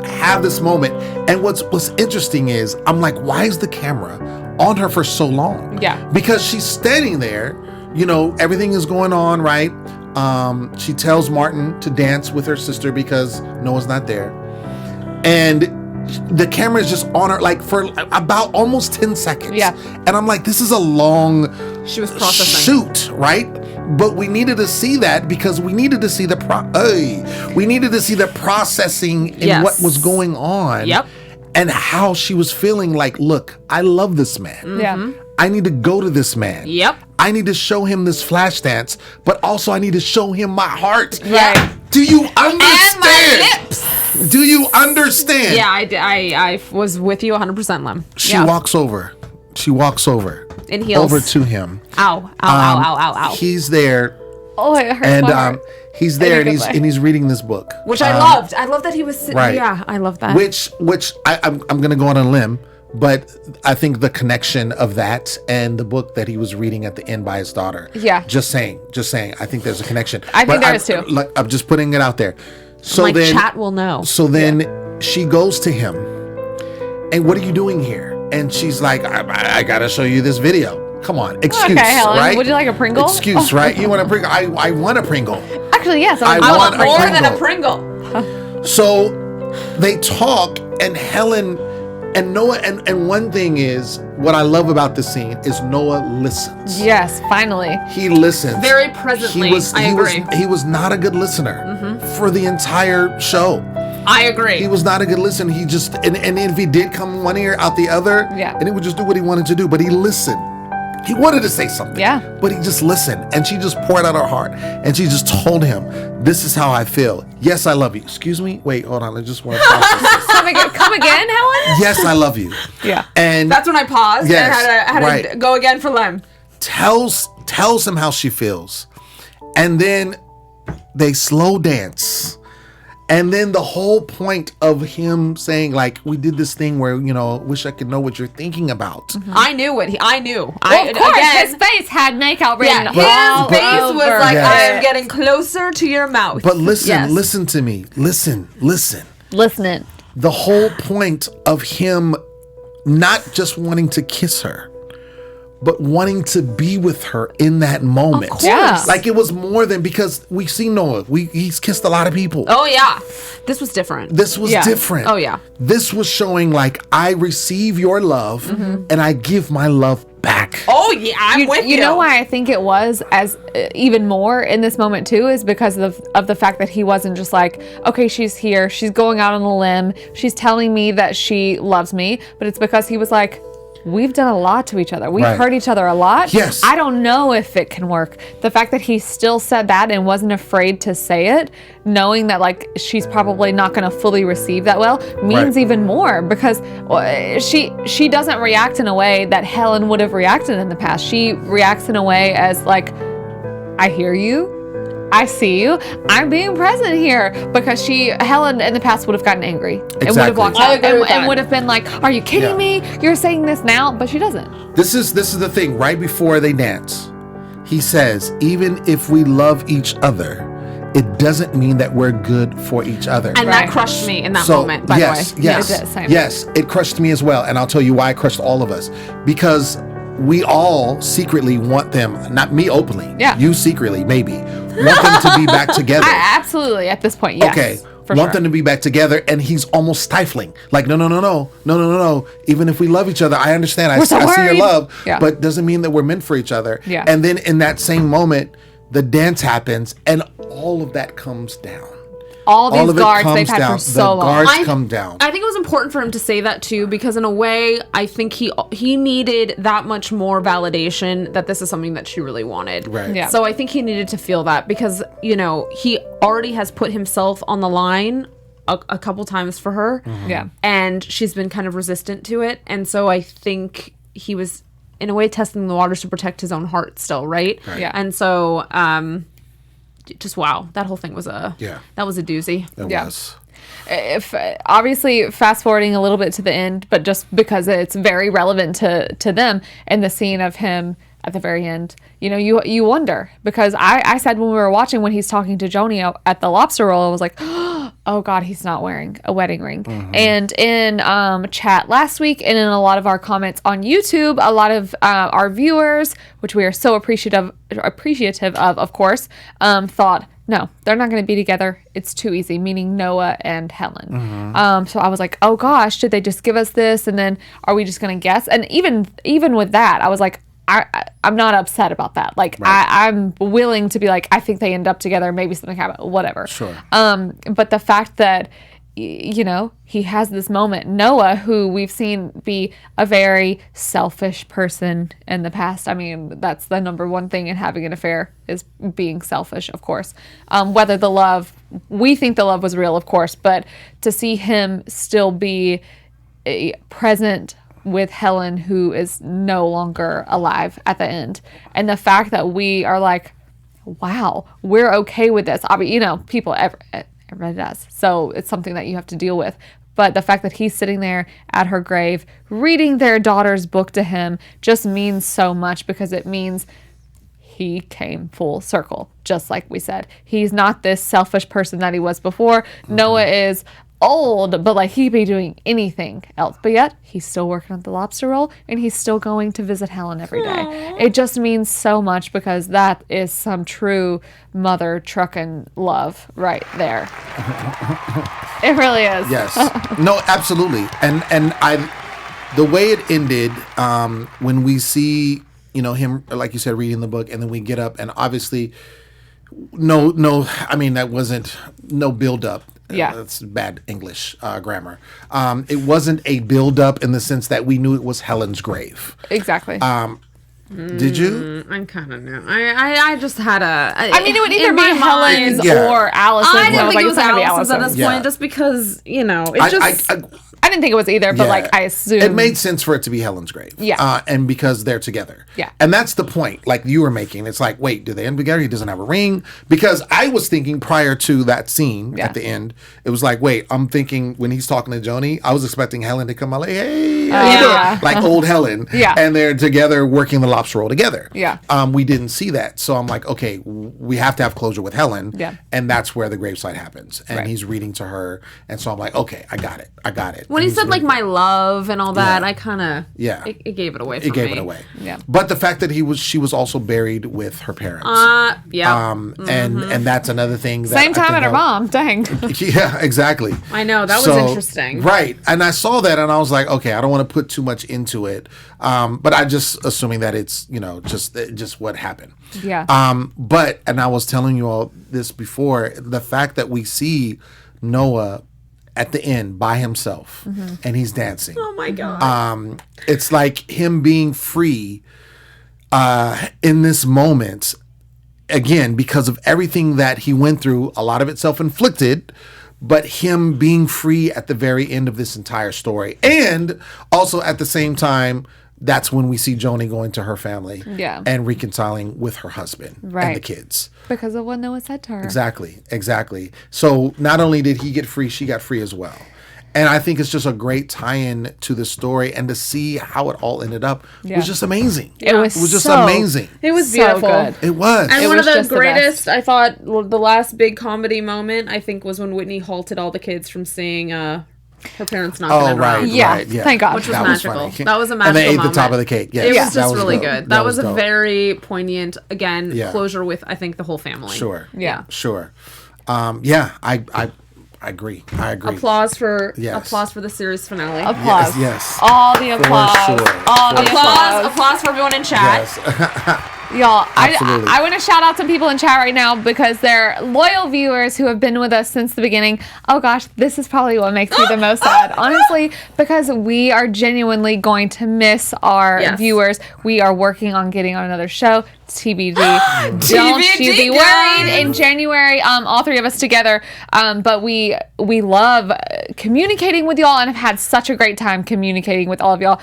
have this moment. And what's interesting is, I'm like, why is the camera on her for so long? Yeah. Because she's standing there, you know, everything is going on, right? She tells Martin to dance with her sister because Noah's not there. And the camera is just on her, like, for about almost 10 seconds. Yeah. And I'm like, this is a long She was processing. shoot, right? But we needed to see that because we needed to see the processing in Yes. what was going on. Yep. And how she was feeling like, look, I love this man. Yeah. I need to go to this man. Yep. I need to show him this flash dance, but also I need to show him my heart. Right. Do you And understand? my lips. Do you understand? Yeah, I was with you 100%, Lem. She Yeah. walks over. She walks over. In heels. Over to him. Ow, ow, ow, ow, ow, ow. He's there, Oh, it hurts and my heart. he's there, In a and good way. he's reading this book, Which I loved. I love that he was sitting. right. Yeah, I love that. which I'm gonna go on a limb, but I think the connection of that and the book that he was reading at the end by his daughter. Yeah. Just saying. I think there's a connection. I think But there is too. Like, I'm just putting it out there. So like, then, chat will know. So then she goes to him, and what are you doing here? And she's like, I gotta show you this video. Come on, excuse, Okay, Helen, right? would you like a Pringle? Excuse, right? You want a Pringle? I want a Pringle. Actually, yes. I I want want a more than a Pringle. Pringle. So they talk, and Helen and Noah, and one thing is, what I love about this scene is Noah listens. Yes, finally. He listens. Very presently, I agree. He was not a good listener for the entire show. I agree. He was not a good listener. He just, and if he did come one ear out the other, Yeah. and he would just do what he wanted to do, but he listened. He wanted to say something, Yeah. but he just listened, and she just poured out her heart, and she just told him, "This is how I feel. Yes, I love you." Excuse me. Wait, hold on. I just want to process this. Come again, Helen? Yes, I love you. Yeah. And That's when I paused Yes, and had to right. go again for Lem. tells him how she feels, and then they slow dance. And then the whole point of him saying, like, we did this thing where, you know, wish I could know what you're thinking about. I knew what I knew. Well, of course, his face had makeout written Yeah, all his face over was like, Yes. I am getting closer to your mouth. But listen, Yes. listen to me. Listen. listening. The whole point of him not just wanting to kiss her, but wanting to be with her in that moment. Of course. Yeah. Like, it was more than, because we see Noah. He's kissed a lot of people. Oh, yeah. This was different. This was Yeah. different. Oh, yeah. This was showing, like, I receive your love and I give my love back. Oh, yeah. I'm with you. You know why I think it was as even more in this moment too is because of the fact that he wasn't just like, okay, she's here, she's going out on a limb, she's telling me that she loves me, but it's because he was like, we've done a lot to each other. We've Right. hurt each other a lot. Yes. I don't know if it can work. The fact that he still said that and wasn't afraid to say it, knowing that like she's probably not going to fully receive that well, means Right. even more because she doesn't react in a way that Helen would have reacted in the past. She reacts in a way as like, I hear you. I see you. I'm being present here, because Helen in the past would have gotten angry and would have Exactly. walked I out agree with and that. would have been like, "Are you kidding Yeah. me? You're saying this now?" But she doesn't. This is the thing. Right before they dance, he says, even if we love each other, it doesn't mean that we're good for each other. And Right. that crushed me in that So, moment, by yes, the way. yes, It did, same. yes, it crushed me as well. And I'll tell you why it crushed all of us. Because we all secretly want them, not me openly, Yeah. you secretly maybe, want them to be back together. Absolutely, at this point, yes. Okay. For Want sure. them to be back together, and he's almost stifling. Like, no. Even if we love each other, I understand. I so see your worried. love, Yeah. but doesn't mean that we're meant for each other. Yeah. And then in that same moment, the dance happens, and all of that comes down. All these of it guards comes they've had down. for so The long. guards come down. I think it was important for him to say that too, because in a way, I think he needed that much more validation that this is something that she really wanted. Right. Yeah. So I think he needed to feel that because, he already has put himself on the line a couple times for her. Yeah. And she's been kind of resistant to it. And so I think he was, in a way, testing the waters to protect his own heart still, right? Yeah. And so, just wow, that whole thing was that was a doozy. It Yeah. was. If obviously fast forwarding a little bit to the end, but just because it's very relevant to them, and the scene of him at the very end, you wonder, because I said when we were watching, when he's talking to Joanie at the lobster roll, I was like, oh God, he's not wearing a wedding ring. And in chat last week, and in a lot of our comments on YouTube, a lot of our viewers, which we are so appreciative of course, thought, no, they're not going to be together. It's too easy, meaning Noah and Helen. So I was like, oh gosh, did they just give us this? And then are we just going to guess? And even with that, I was like, I'm not upset about that. Like, Right. I'm willing to be like, I think they end up together. Maybe something happened, whatever. Sure. But the fact that, he has this moment, Noah, who we've seen be a very selfish person in the past. I mean, that's the number one thing in having an affair, is being selfish, of course. Whether we think the love was real, of course, but to see him still be present with Helen, who is no longer alive at the end. And the fact that we are like, wow, we're okay with this. I mean, people, everybody does. So it's something that you have to deal with. But the fact that he's sitting there at her grave, reading their daughter's book to him, just means so much, because it means he came full circle, just like we said. He's not this selfish person that he was before. Noah is old, but like he'd be doing anything else, but yet he's still working on the lobster roll, and he's still going to visit Helen every day. It just means so much, because that is some true mother trucking love right there. It really is. Yes. No, absolutely. And the way it ended, when we see, him, like you said, reading the book, and then we get up, and obviously that wasn't no build up. Yeah. That's bad English grammar. It wasn't a build up in the sense that we knew it was Helen's grave. Exactly. Did you? I kind of know. I just had I mean, it would either in be my Helen's mind- Yeah. or Allison's. I and didn't was think like, it was it's not gonna be Allison's at this Allison's. Yeah. point, just because, it just... I didn't think it was either, but Yeah. like I assumed It made sense for it to be Helen's grave. Yeah. And because they're together. Yeah. And that's the point, like you were making. It's like, wait, do they end together? He doesn't have a ring. Because I was thinking prior to that scene Yeah. at the end, it was like, wait, I'm thinking when he's talking to Joanie, I was expecting Helen to come out like, hey, how you Yeah. doing? Like old Helen. Yeah. And they're together working the lobster roll together. Yeah. We didn't see that. So I'm like, okay, we have to have closure with Helen. Yeah. And that's where the graveside happens. And Right. he's reading to her. And so I'm like, okay, I got it. When And he he's said, like, reading. my love and all that, Yeah. I kind of... Yeah. It gave it away for It gave me. it away. Yeah. But the fact that she was also buried with her parents. Yeah. And that's another thing that Same I time think at her mom. Dang. Yeah, exactly. I know, that was So, interesting. Right. And I saw that and I was like, okay, I don't want to put too much into it. But I just assuming that it's, just what happened. Yeah. But and I was telling you all this before, the fact that we see Noah at the end by himself and he's dancing. Oh, my God. It's like him being free in this moment, again, because of everything that he went through, a lot of it self-inflicted, but him being free at the very end of this entire story. And also at the same time, that's when we see Joanie going to her family and reconciling with her husband and the Right. kids. Because of what Noah said to her. Exactly. So not only did he get free, she got free as well. And I think it's just a great tie-in to the story, and to see how it all ended up was just amazing. It was just so- amazing. It was So beautiful. good. It was. And It one of was the just the greatest, best. I thought, the last big comedy moment, I think, was when Whitney halted all the kids from seeing her parents knocking it around. Yeah, thank God. Which was That magical. funny. That was a magical And they ate moment. the top of the cake. Yes. It was just really dope. good. That was a dope. very poignant, again, Yeah. closure with, I think, the whole family. Sure. Yeah. Sure. I agree. I agree. Applause for Yes. the series finale. Applause. Yes. All the applause. sure. All the Applause for everyone in chat. Yes. Y'all, Absolutely. I want to shout out some people in chat right now because they're loyal viewers who have been with us since the beginning. Oh gosh, this is probably what makes me the most sad, honestly, because we are genuinely going to miss our viewers. We are working on getting on another show. TBD. Don't you be worried. In January, all three of us together. But we love communicating with y'all and have had such a great time communicating with all of y'all.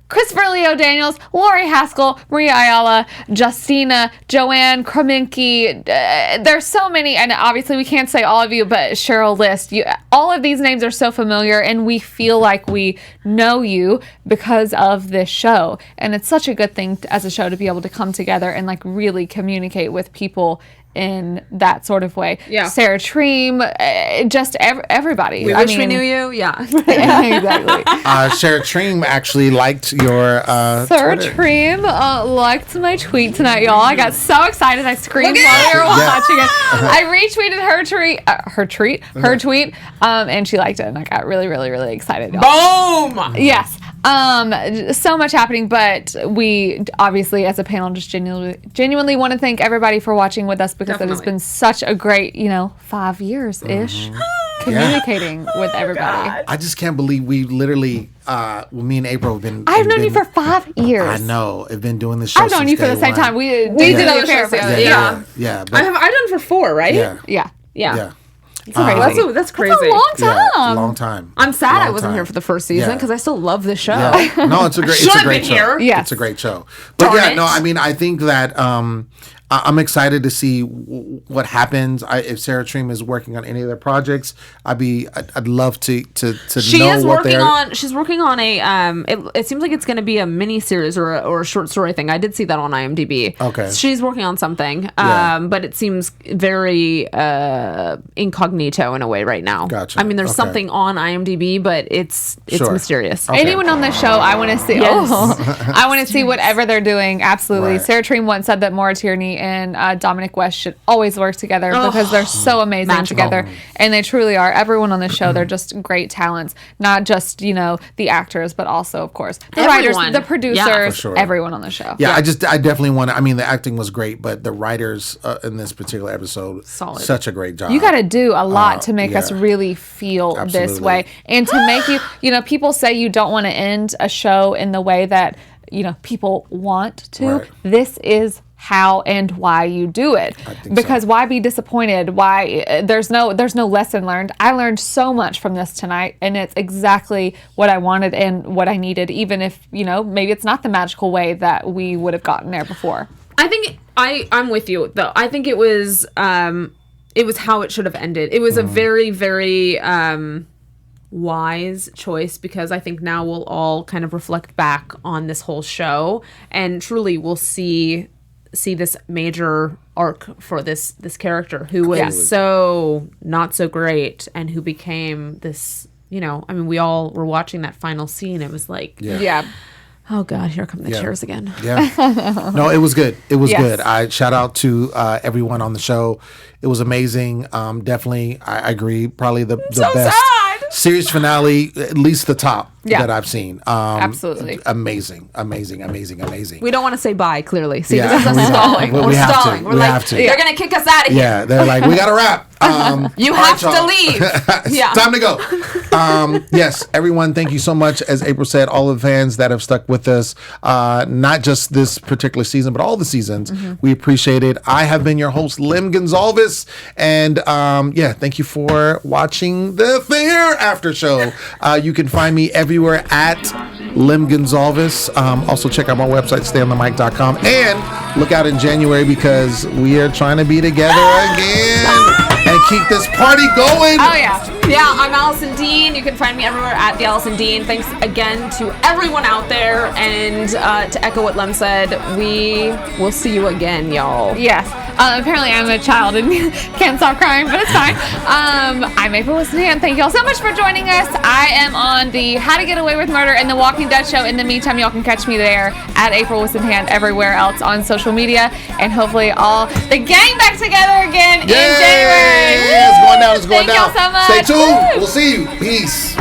Christopher Leo Daniels, Lori Haskell, Maria Ayala, Justina, Joanne Krominski. There's so many, and obviously we can't say all of you, but Cheryl List. All of these names are so familiar, and we feel like we know you because of this show. And it's such a good thing as a show to be able to come together and like really communicate with people in that sort of way. Yeah. Sarah Treem, just everybody. We wish we knew you. Yeah. Yeah, exactly. Sarah Treem actually liked your Sarah Twitter. Treem liked my tweet tonight, y'all. I got so excited. I screamed while we were watching it. I retweeted her tweet, and she liked it, and I got really, really, really excited, y'all. Boom! Yes. So much happening, but we obviously as a panel just genuinely want to thank everybody for watching with us because it has been such a great, 5 years-ish communicating with everybody. I just can't believe we literally, me and April have been. I've known you for 5 years. I know. I've been doing this show I've known since you for the day same one. time. We did the affair for Yeah. But, I've done for 4, right? yeah. Yeah. Yeah. It's crazy. That's crazy. That's a long time. Yeah, it's a long time. I'm sad I Long wasn't time. here for the first season Yeah. because I still love this show. Yeah. No, it's a great. It's a Should've great been show. here. Yes. It's a great show. But Darn yeah, it. no, I mean, I think that I'm excited to see what happens. If Sarah Treem is working on any of their projects, I'd love to She know is what working they're. on. She's working on a. It seems like it's going to be a mini series or a short story thing. I did see that on IMDb. Okay. She's working on something. Yeah. But it seems very incognito in a way right now. Gotcha. I mean, there's Okay. something on IMDb, but it's Sure. mysterious. Okay. Anyone on the show, I want to see. Yes. I want to see whatever they're doing. Absolutely. Right. Sarah Treem once said that Maura Tierney and Dominic West should always work together because they're so amazing magical. together, and they truly are. Everyone on the show, they're just great talents. Not just the actors, but also, of course, the Everyone. writers, the producers, For sure. everyone on the show. Yeah, I definitely want to. I mean, the acting was great, but the writers in this particular episode, Solid. such a great job. You got to do a lot to make us yeah. really feel this Absolutely. way, and to make you. People say you don't want to end a show in the way that people want to. Right. This is how and why you do it, because so. why be disappointed? Why there's no lesson learned. I learned so much from this tonight, and it's exactly what I wanted and what I needed, even if maybe it's not the magical way that we would have gotten there before. I think I'm with you though. I think it was how it should have ended. It was a very, very wise choice, because I think now we'll all kind of reflect back on this whole show, and truly we'll see this major arc for this character who was so not so great and who became this. I mean, we all were watching that final scene. It was like, Yeah. oh God, here come the chairs again. Yeah. No, it was good. It was Yes. good. I shout out to everyone on the show. It was amazing. Definitely, I agree. Probably the so best sad. series finale, at least the top that I've seen. Absolutely. Amazing. We don't want to say bye, clearly. See, Yeah, this is we us don't. stalling. We We're have to. stalling. We're We like, have to. they're going to kick us out of here. Yeah, they're like, we got to wrap. You all right, have to y'all. leave. It's Yeah. time to go. Yes, everyone, thank you so much. As April said, all of the fans that have stuck with us, not just this particular season, but all the seasons, we appreciate it. I have been your host, Lem Gonzalez, and thank you for watching the Fair After Show. You can find me everywhere at Lem Gonzalez. Also check out my website, stayonthemic.com, and look out in January because we are trying to be together again and keep this party going. Oh yeah. Yeah, I'm Alison Dean. You can find me everywhere at the Alison Dean. Thanks again to everyone out there. And to echo what Lem said, we will see you again, y'all. Yes. Apparently, I'm a child and can't stop crying, but it's fine. I'm April Hand. Thank y'all so much for joining us. I am on the How to Get Away with Murder and the Walking Dead show. In the meantime, y'all can catch me there at April Hand everywhere else on social media, and hopefully all the gang back together again in January. It's going down. Thank y'all so much. Stay tuned. We'll see you. Peace.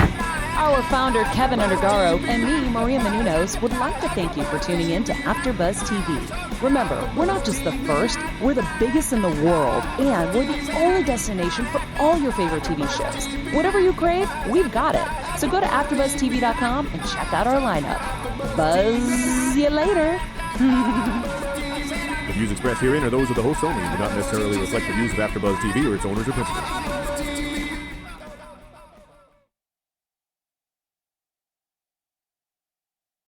Our founder, Kevin Undergaro, and me, Maria Menounos, would like to thank you for tuning in to AfterBuzz TV. Remember, we're not just the first, we're the biggest in the world, and we're the only destination for all your favorite TV shows. Whatever you crave, we've got it. So go to AfterBuzzTV.com and check out our lineup. Buzz you later. The views expressed herein are those of the hosts only and do not necessarily reflect the views of AfterBuzz TV or its owners or principals.